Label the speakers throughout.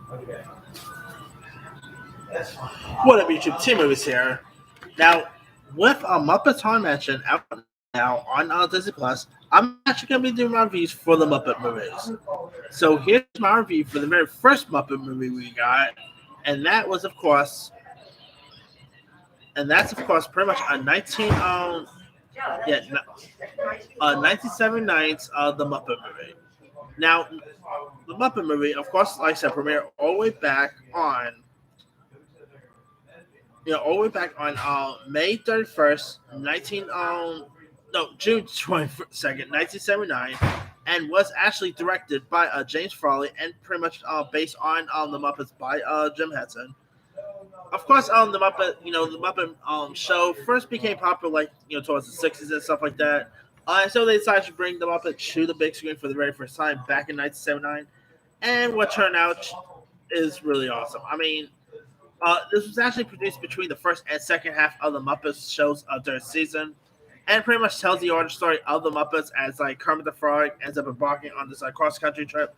Speaker 1: What up, YouTube? Team Movies here. Now, with Muppets Haunted Mansion out now on Disney Plus, I'm actually going to be doing my reviews for the Muppet movies. So here's my review for the very first Muppet movie we got, and that was, of course, pretty much a 1979's The Muppet Movie. Now, the Muppet Movie, of course, like I said, premiered all the way back on May 31st, June 22nd, 1979, and was actually directed by James Farley and pretty much based on the Muppets by Jim Henson. Of course, the Muppet show first became popular towards the '60s and stuff like that. And so they decided to bring the Muppet to the big screen for the very first time back in 1979, and what turned out is really awesome. I mean, this was actually produced between the first and second half of the Muppets shows during the season, and pretty much tells the origin story of the Muppets as Kermit the Frog ends up embarking on this cross country trip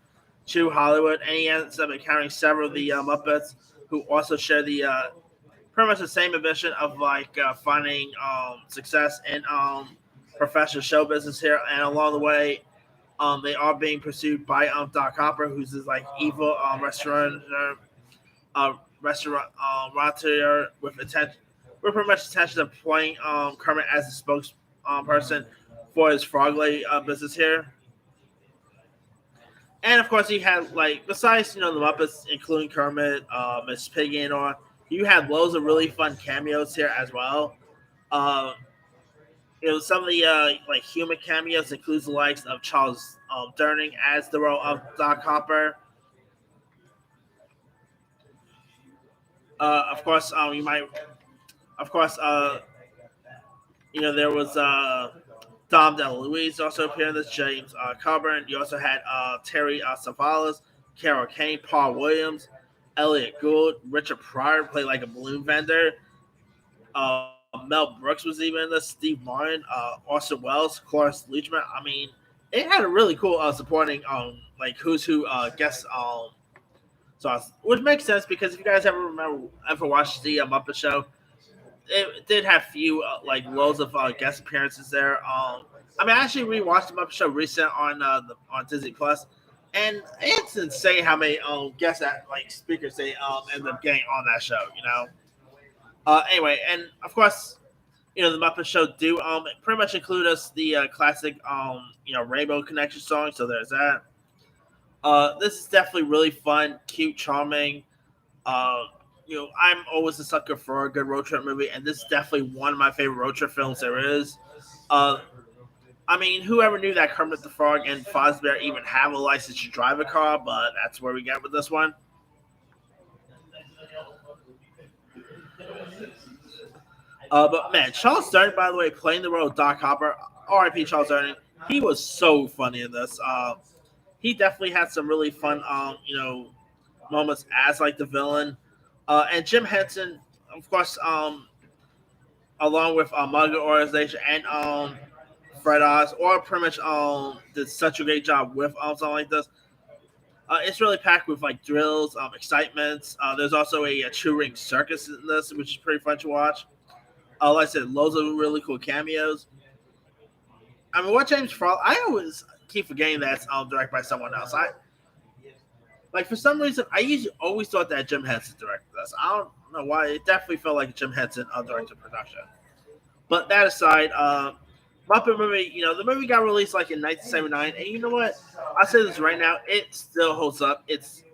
Speaker 1: to Hollywood, and he ends up encountering several of the Muppets who also share the pretty much the same ambition of finding success in professional show business here, and along the way, they are being pursued by Doc Hopper, who's this evil restaurateur with pretty much intention of playing Kermit as a spokesperson for his frog lady business here. And of course, you had besides the Muppets, including Kermit, Miss Piggy, and all, you had loads of really fun cameos here as well. Some of the human cameos includes the likes of Charles Durning as the role of Doc Hopper. Of course, there was Dom DeLuise also appeared in this, James Coburn. You also had Terry Savalas, Carol Kane, Paul Williams, Elliot Gould, Richard Pryor played a balloon vendor. Mel Brooks was even in this, Steve Martin, Orson Welles, Cloris Leachman. I mean, it had a really cool supporting who's who guest sauce, which makes sense because if you guys ever watched the Muppet Show, it did have few loads of guest appearances there. I actually rewatched the Muppet Show recent on Disney Plus, and it's insane how many guest speakers they end up getting on that show. Anyway, and of course, the Muppet Show do pretty much include us the classic Rainbow Connection song. So there's that. This is definitely really fun, cute, charming. I'm always a sucker for a good road trip movie, and this is definitely one of my favorite road trip films there is. Whoever knew that Kermit the Frog and Fozbear even have a license to drive a car, but that's where we get with this one. But man, Charles Durning, by the way, playing the role of Doc Hopper, R.I.P. Charles Durning, he was so funny in this. He definitely had some really fun, moments as the villain. And Jim Henson, of course, along with Mugger Organization and Fred Oz, or pretty much did such a great job with something like this. It's really packed with drills, excitements. There's also a true ring circus in this, which is pretty fun to watch. Like I said, loads of really cool cameos. What James Farley, I always keep forgetting that's directed by someone else. For some reason, I always thought that Jim Henson directed this. I don't know why. It definitely felt like a Jim Henson directed production. But that aside, Muppet Movie, the movie got released in 1979, and you know what? I'll say this right now, it still holds up. It's,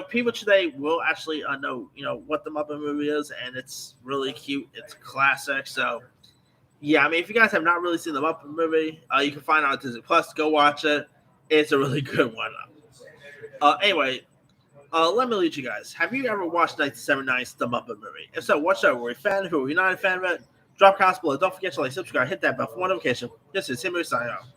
Speaker 1: people today will actually know, what the Muppet Movie is, and it's really cute. It's classic. So, yeah, if you guys have not really seen the Muppet Movie, you can find it on Disney Plus. Go watch it. It's a really good one. Anyway, let me lead you guys. Have you ever watched 1979's The Muppet Movie? If so, what show? Were you a fan of it? Were you not a fan of it? Drop comments below. Don't forget to subscribe, hit that bell for notification. This is Tim signing off.